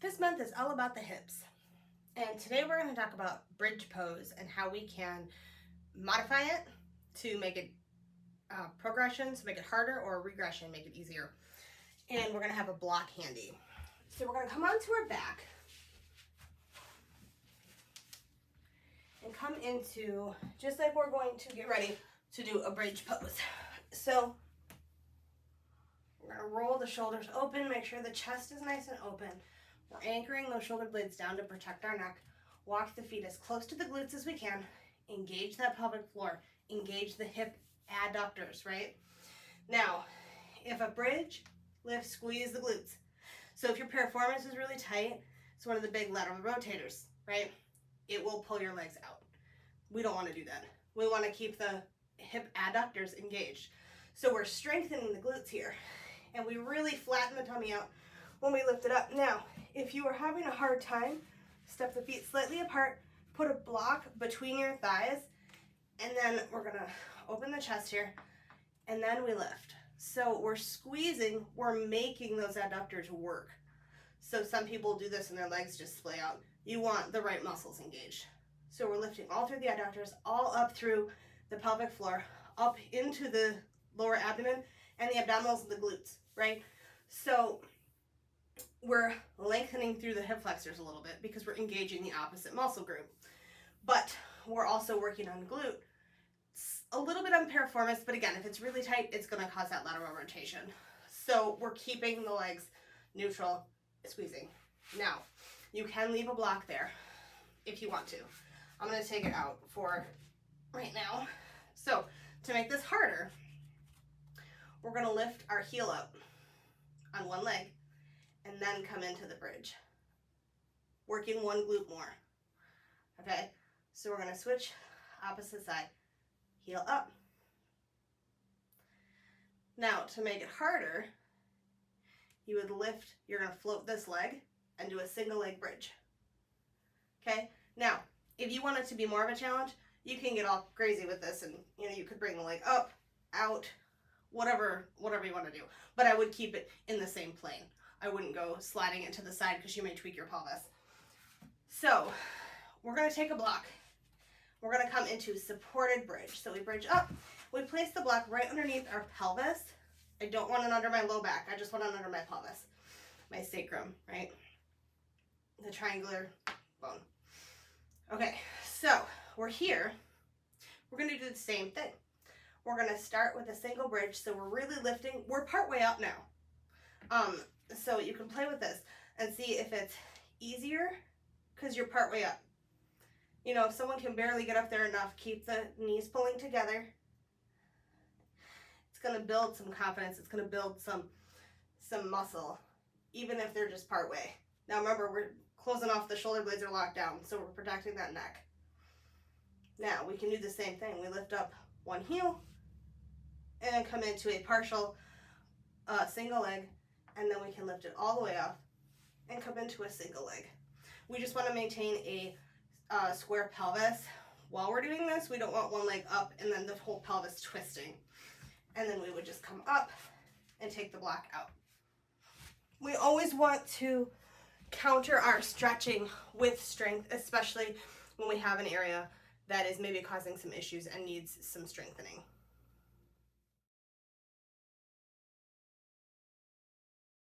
This month is all about the hips, and today we're going to talk about bridge pose and how we can modify it to make it progression, to make it harder, or regression, make it easier. And we're going to have a block handy. So we're going to come onto our back and come into, just like we're going to get ready to do a bridge pose. So we're going to roll the shoulders open, make sure the chest is nice and open. We're anchoring those shoulder blades down to protect our neck. Walk the feet as close to the glutes as we can. Engage that pelvic floor. Engage the hip adductors, right? Now, if a bridge, lift, squeeze the glutes. So if your piriformis is really tight, it's one of the big lateral rotators, right? It will pull your legs out. We don't want to do that. We want to keep the hip adductors engaged. So we're strengthening the glutes here, and we really flatten the tummy out when we lift it up. Now, if you are having a hard time, step the feet slightly apart, put a block between your thighs, and then we're gonna open the chest here, and then we lift. So we're squeezing, we're making those adductors work. So some people do this and their legs just splay out. You want the right muscles engaged. So we're lifting all through the adductors, all up through the pelvic floor, up into the lower abdomen and the abdominals and the glutes, right? So we're lengthening through the hip flexors a little bit because we're engaging the opposite muscle group. But we're also working on glute. It's a little bit on piriformis, but again, if it's really tight, it's going to cause that lateral rotation. So we're keeping the legs neutral, squeezing. Now, you can leave a block there if you want to. I'm going to take it out for right now. So to make this harder, we're going to lift our heel up on one leg and then come into the bridge, working one glute more. Okay, so we're going to switch opposite side, heel up. Now, to make it harder, you would lift, you're going to float this leg and do a single leg bridge. Okay, now, if you want it to be more of a challenge, you can get all crazy with this, and you could bring the leg up, out, whatever you want to do. But I would keep it in the same plane. I wouldn't go sliding it to the side because you may tweak your pelvis. So we're going to take a block. We're going to come into supported bridge. So we bridge up. We place the block right underneath our pelvis. I don't want it under my low back. I just want it under my pelvis, my sacrum, right? The triangular bone. Okay, so we're here. We're going to do the same thing. We're going to start with a single bridge. So we're really lifting. We're partway up now. So you can play with this and see if it's easier because you're partway up. If someone can barely get up there enough, keep the knees pulling together. It's going to build some confidence. It's going to build some muscle, even if they're just partway. Now remember, we're closing off, the shoulder blades are locked down, so we're protecting that neck. Now we can do the same thing. We lift up one heel and come into a partial single leg, and then we can lift it all the way up and come into a single leg. We just want to maintain a square pelvis. While we're doing this, we don't want one leg up and then the whole pelvis twisting. And then we would just come up and take the block out. We always want to counter our stretching with strength, especially when we have an area that is maybe causing some issues and needs some strengthening.